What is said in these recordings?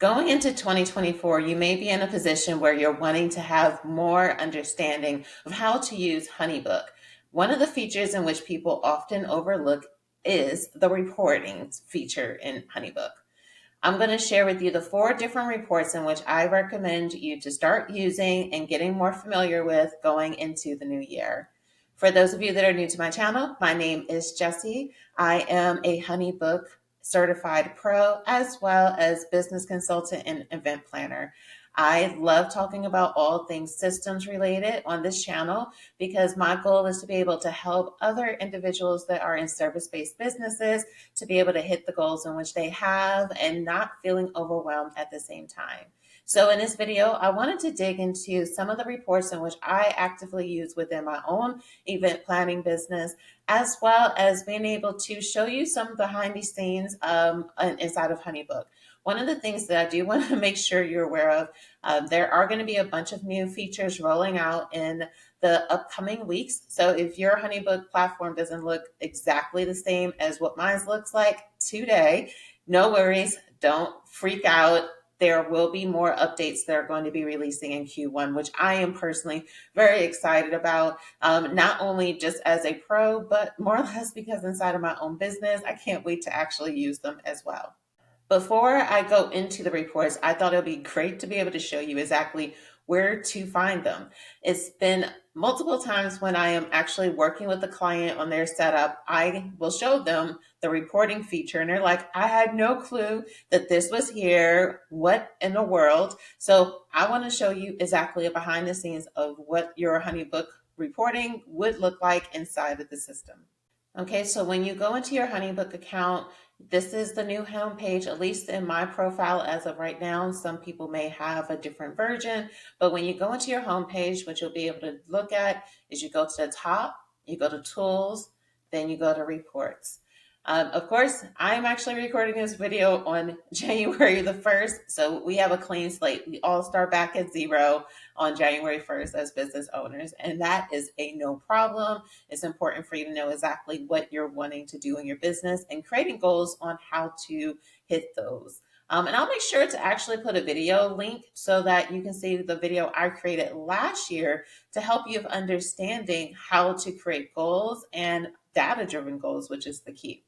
Going into 2024, you may be in a position where you're wanting to have more understanding of how to use Honeybook. One of the features in which people often overlook is the reporting feature in Honeybook. I'm going to share with you the 4 different reports in which I recommend you to start using and getting more familiar with going into the new year. For those of you that are new to my channel, my name is Jessie. I am a Honeybook certified pro as well as business consultant and event planner. I love talking about all things systems related on this channel because my goal is to be able to help other individuals that are in service-based businesses to be able to hit the goals in which they have and not feeling overwhelmed at the same time. So in this video, I wanted to dig into some of the reports in which I actively use within my own event planning business, as well as being able to show you some behind the scenes inside of Honeybook. One of the things that I do want to make sure you're aware of, there are going to be a bunch of new features rolling out in the upcoming weeks. So if your Honeybook platform doesn't look exactly the same as what mine looks like today, no worries, don't freak out. There will be more updates that are going to be releasing in Q1, which I am personally very excited about, not only just as a pro, but more or less because inside of my own business, I can't wait to actually use them as well. Before I go into the reports, I thought it would be great to be able to show you exactly where to find them. It's been multiple times when I am actually working with the client on their setup, I will show them the reporting feature and they're like, I had no clue that this was here. What in the world? So I want to show you exactly a behind the scenes of what your Honeybook reporting would look like inside of the system. Okay, so when you go into your Honeybook account, this is the new homepage, at least in my profile as of right now. Some people may have a different version, but when you go into your homepage, what you'll be able to look at is you go to the top, you go to tools, then you go to reports. Of course, I'm actually recording this video on January the 1st, so we have a clean slate. We all start back at 0 on January 1st as business owners, and that is a no problem. It's important for you to know exactly what you're wanting to do in your business and creating goals on how to hit those. And I'll make sure to actually put a video link so that you can see the video I created last year to help you with understanding how to create goals and data-driven goals, which is the key.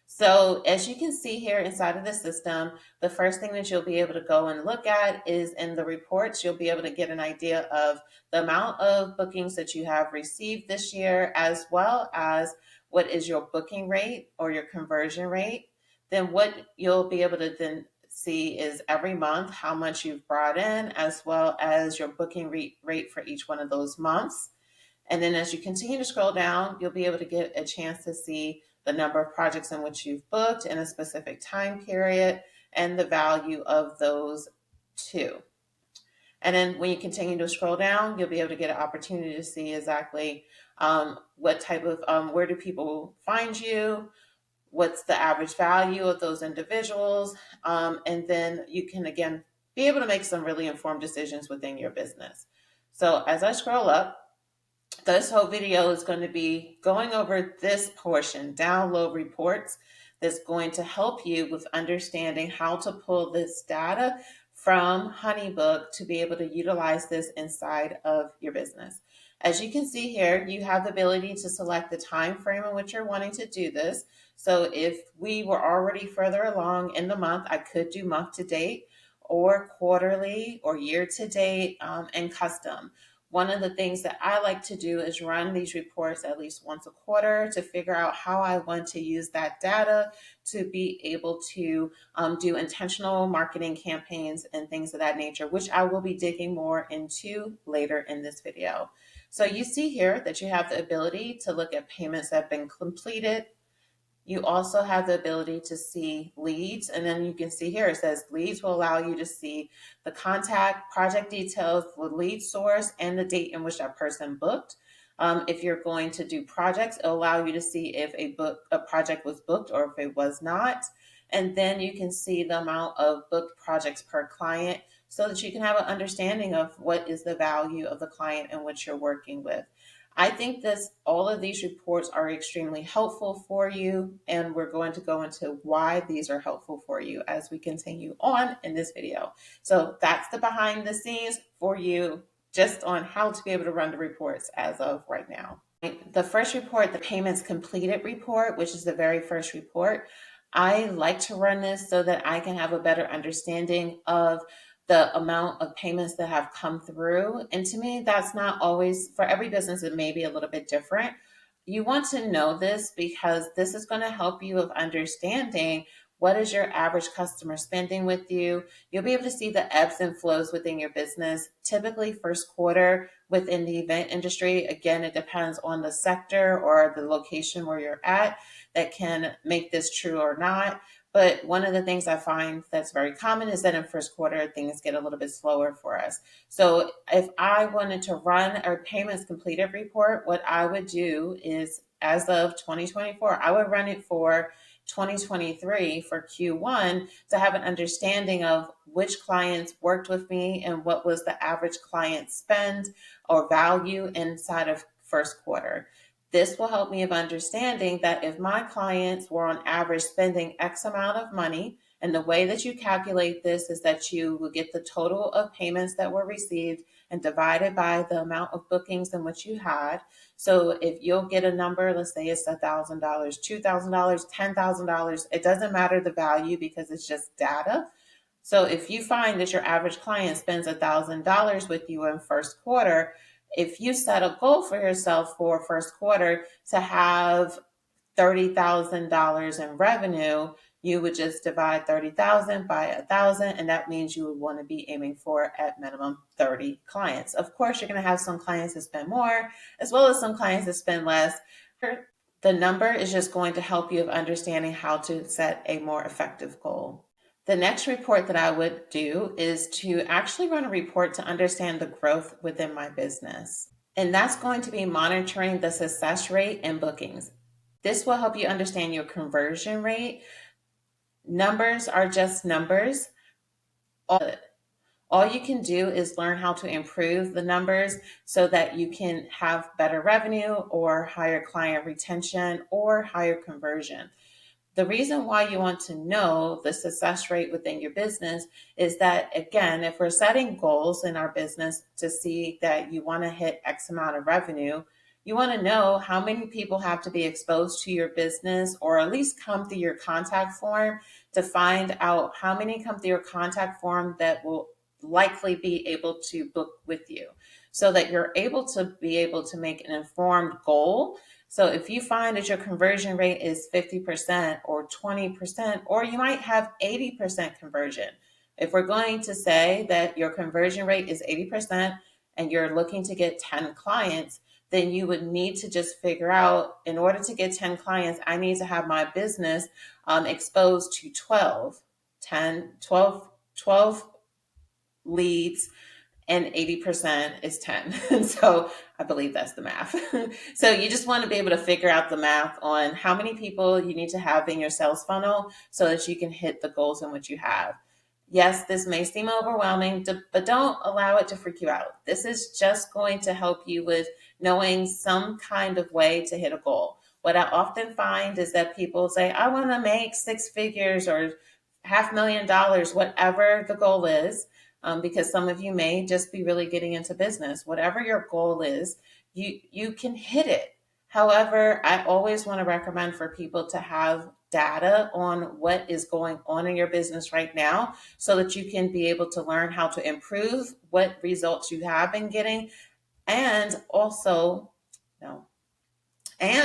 So as you can see here inside of the system, the first thing that you'll be able to go and look at is in the reports, you'll be able to get an idea of the amount of bookings that you have received this year, as well as what is your booking rate or your conversion rate. Then what you'll be able to then see is every month how much you've brought in, as well as your booking rate for each one of those months. And then as you continue to scroll down, you'll be able to get a chance to see the number of projects in which you've booked in a specific time period and the value of those too. And then when you continue to scroll down, you'll be able to get an opportunity to see exactly what type of, where do people find you, what's the average value of those individuals, and then you can, again, be able to make some really informed decisions within your business. So as I scroll up, this whole video is going to be going over this portion, download reports, that's going to help you with understanding how to pull this data from Honeybook to be able to utilize this inside of your business. As you can see here, you have the ability to select the time frame in which you're wanting to do this. So if we were already further along in the month, I could do month to date or quarterly or year to date and custom. One of the things that I like to do is run these reports at least once a quarter to figure out how I want to use that data to be able to do intentional marketing campaigns and things of that nature, which I will be digging more into later in this video. So you see here that you have the ability to look at payments that have been completed. You also have the ability to see leads, and then you can see here it says leads will allow you to see the contact, project details, the lead source, and the date in which that person booked. If you're going to do projects, it'll allow you to see if a project was booked or if it was not. And then you can see the amount of booked projects per client so that you can have an understanding of what is the value of the client in which you're working with. I think this all of these reports are extremely helpful for you, and we're going to go into why these are helpful for you as we continue on in this video. So that's the behind the scenes for you, just on how to be able to run the reports as of right now. The first report, the payments completed report, which is the very first report, I like to run this so that I can have a better understanding of the amount of payments that have come through. And to me, that's not always, for every business, it may be a little bit different. You want to know this because this is going to help you of understanding what is your average customer spending with you. You'll be able to see the ebbs and flows within your business. Typically, first quarter within the event industry, again, it depends on the sector or the location where you're at that can make this true or not. But one of the things I find that's very common is that in first quarter, things get a little bit slower for us. So if I wanted to run a payments completed report, what I would do is, as of 2024, I would run it for 2023 for Q1 to have an understanding of which clients worked with me and what was the average client spend or value inside of first quarter. This will help me of understanding that if my clients were on average spending X amount of money, and the way that you calculate this is that you will get the total of payments that were received and divided by the amount of bookings in which you had. So if you'll get a number, let's say it's $1,000, $2,000, $10,000, it doesn't matter the value because it's just data. So if you find that your average client spends $1,000 with you in first quarter, if you set a goal for yourself for first quarter to have $30,000 in revenue, you would just divide 30,000 by 1,000, and that means you would want to be aiming for at minimum 30 clients. Of course, you're going to have some clients that spend more, as well as some clients that spend less. The number is just going to help you of understanding how to set a more effective goal. The next report that I would do is to actually run a report to understand the growth within my business. And that's going to be monitoring the success rate and bookings. This will help you understand your conversion rate. Numbers are just numbers. All you can do is learn how to improve the numbers so that you can have better revenue or higher client retention or higher conversion. The reason why you want to know the success rate within your business is that, again, if we're setting goals in our business to see that you want to hit X amount of revenue, you want to know how many people have to be exposed to your business or at least come through your contact form to find out how many come through your contact form that will likely be able to book with you so that you're able to make an informed goal. So if you find that your conversion rate is 50% or 20%, or you might have 80% conversion. If we're going to say that your conversion rate is 80% and you're looking to get 10 clients, then you would need to just figure out, in order to get 10 clients, I need to have my business exposed to 12 leads, and 80% is 10. And so I believe that's the math. So you just want to be able to figure out the math on how many people you need to have in your sales funnel so that you can hit the goals in which you have. Yes, this may seem overwhelming, but don't allow it to freak you out. This is just going to help you with knowing some kind of way to hit a goal. What I often find is that people say, I want to make 6 figures or $500,000, whatever the goal is. Because some of you may just be really getting into business. Whatever your goal is, you can hit it. However, I always want to recommend for people to have data on what is going on in your business right now so that you can be able to learn how to improve what results you have been getting, and also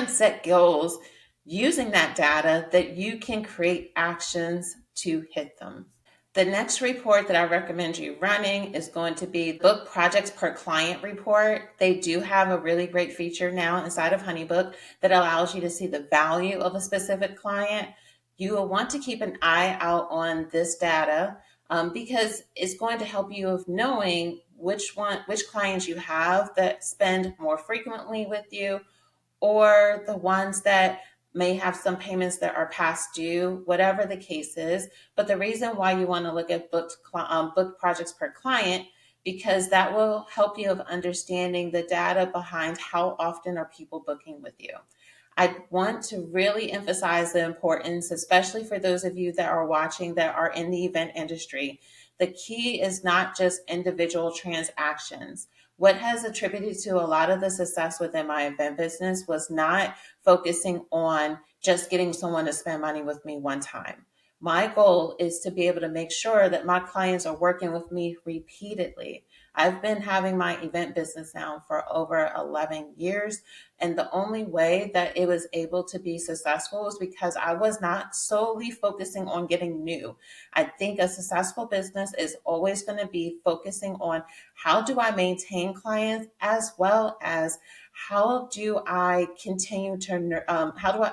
set goals using that data that you can create actions to hit them. The next report that I recommend you running is going to be Book Projects Per Client report. They do have a really great feature now inside of Honeybook that allows you to see the value of a specific client. You will want to keep an eye out on this data because it's going to help you of knowing which clients you have that spend more frequently with you, or the ones that may have some payments that are past due, whatever the case is. But the reason why you want to look at book projects per client because that will help you of understanding the data behind how often are people booking with you. I want to really emphasize the importance, especially for those of you that are watching that are in the event industry. The key is not just individual transactions. What has attributed to a lot of the success within my event business was not focusing on just getting someone to spend money with me one time. My goal is to be able to make sure that my clients are working with me repeatedly. I've been having my event business now for over 11 years. And the only way that it was able to be successful was because I was not solely focusing on getting new. I think a successful business is always going to be focusing on how do I maintain clients, as well as how do I continue to, how do I,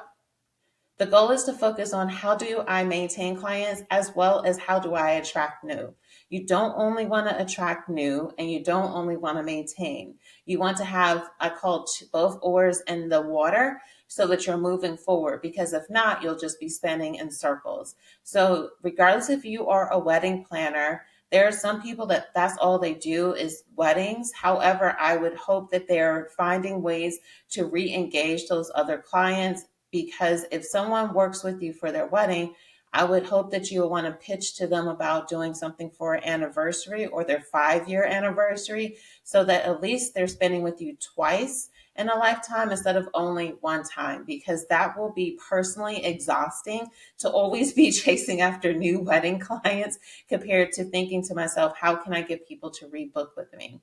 the goal is to focus on how do I maintain clients, as well as how do I attract new. You don't only want to attract new, and you don't only want to maintain. You want to have, I call both oars in the water, so that you're moving forward, because if not, you'll just be spinning in circles. So regardless if you are a wedding planner, there are some people that that's all they do is weddings. However, I would hope that they're finding ways to re-engage those other clients, because if someone works with you for their wedding, I would hope that you will want to pitch to them about doing something for an anniversary or their 5-year anniversary, so that at least they're spending with you twice in a lifetime instead of only one time, because that will be personally exhausting to always be chasing after new wedding clients, compared to thinking to myself, how can I get people to rebook with me?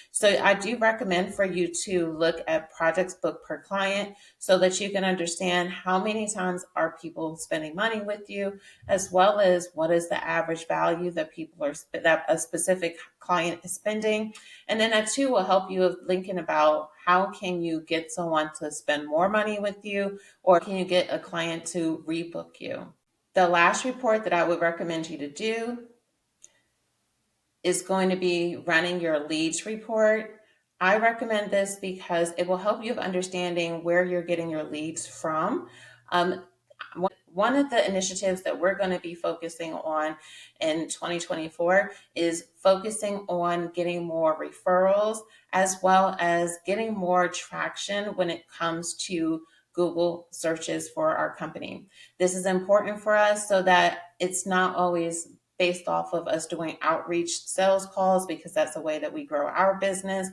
So I do recommend for you to look at projects booked per client, so that you can understand how many times are people spending money with you, as well as what is the average value that people are that a specific client is spending. And then that too will help you with thinking about how can you get someone to spend more money with you, or can you get a client to rebook you. The last report that I would recommend you to do is going to be running your leads report. I recommend this because it will help you with understanding where you're getting your leads from. One of the initiatives that we're going to be focusing on in 2024 is focusing on getting more referrals, as well as getting more traction when it comes to Google searches for our company. This is important for us so that it's not always based off of us doing outreach sales calls, because that's the way that we grow our business.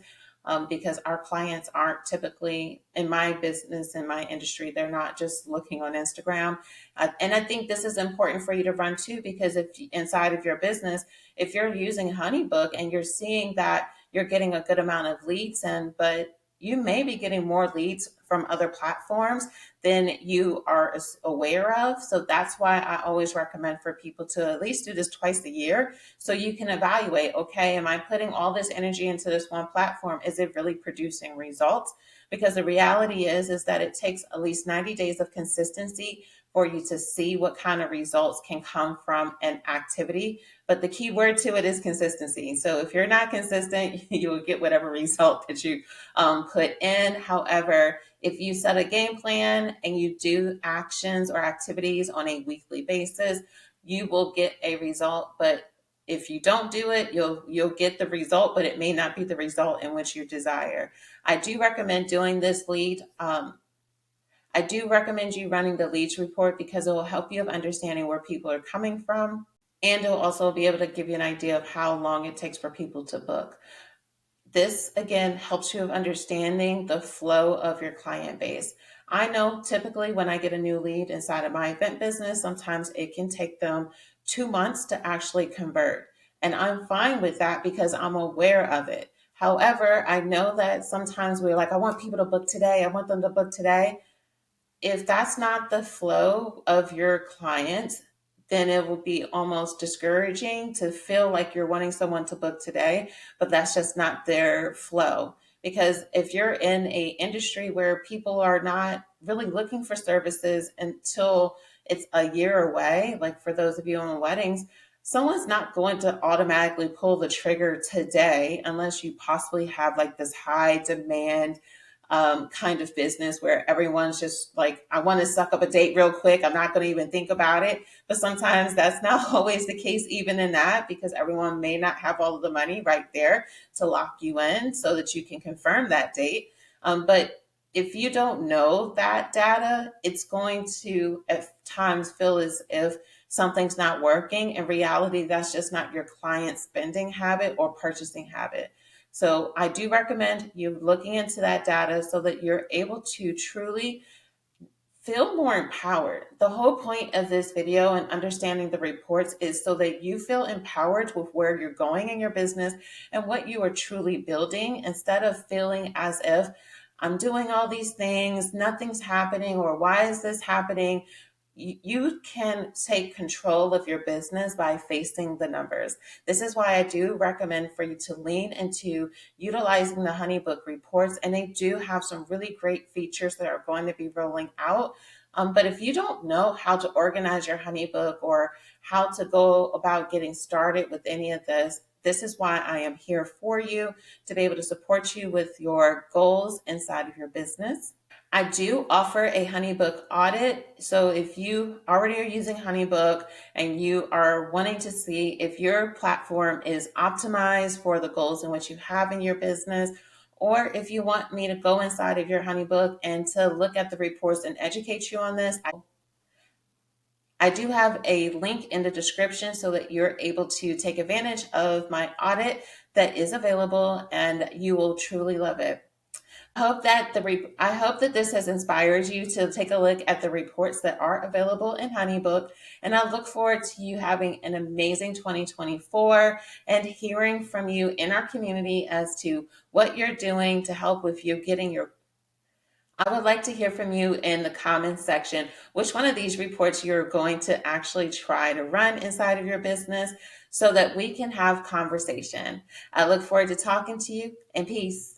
Because our clients aren't typically, in my business, in my industry, they're not just looking on Instagram. And I think this is important for you to run too, because if inside of your business, if you're using Honeybook and you're seeing that you're getting a good amount of leads in, but you may be getting more leads from other platforms than you are aware of. So that's why I always recommend for people to at least do this twice a year, so you can evaluate, okay, am I putting all this energy into this one platform? Is it really producing results? Because the reality is that it takes at least 90 days of consistency for you to see what kind of results can come from an activity. But the key word to it is consistency. So if you're not consistent, you will get whatever result that you put in. However, if you set a game plan and you do actions or activities on a weekly basis, you will get a result. But if you don't do it, you'll get the result, but it may not be the result in which you desire. I do recommend doing this lead. I do recommend you running the leads report, because it will help you of understanding where people are coming from, and it'll also be able to give you an idea of how long it takes for people to book. This again helps you of understanding the flow of your client base. I know typically when I get a new lead inside of my event business, sometimes it can take them 2 months to actually convert. And I'm fine with that because I'm aware of it. However, I know that sometimes we're like, I want people to book today. I want them to book today. If that's not the flow of your clients, then it will be almost discouraging to feel like you're wanting someone to book today, but that's just not their flow. Because if you're in a industry where people are not really looking for services until it's a year away, like for those of you on weddings, someone's not going to automatically pull the trigger today unless you possibly have like this high demand kind of business where everyone's just like, I want to suck up a date real quick. I'm not going to even think about it. But sometimes that's not always the case, even in that, because everyone may not have all of the money right there to lock you in so that you can confirm that date. But if you don't know that data, it's going to at times feel as if something's not working. In reality, that's just not your client's spending habit or purchasing habit. So I do recommend you looking into that data so that you're able to truly feel more empowered. The whole point of this video and understanding the reports is so that you feel empowered with where you're going in your business and what you are truly building, instead of feeling as if I'm doing all these things, nothing's happening, or why is this happening? You can take control of your business by facing the numbers. This is why I do recommend for you to lean into utilizing the Honeybook reports, and they do have some really great features that are going to be rolling out. But if you don't know how to organize your Honeybook or how to go about getting started with any of this, this is why I am here for you, to be able to support you with your goals inside of your business. I do offer a Honeybook audit. So if you already are using Honeybook and you are wanting to see if your platform is optimized for the goals in which you have in your business, or if you want me to go inside of your Honeybook and to look at the reports and educate you on this, I do have a link in the description so that you're able to take advantage of my audit that is available, and you will truly love it. I hope that this has inspired you to take a look at the reports that are available in Honeybook, and I look forward to you having an amazing 2024 and hearing from you in our community as to what you're doing to help with you getting your. I would like to hear from you in the comments section which one of these reports you're going to actually try to run inside of your business so that we can have conversation. I look forward to talking to you, and peace.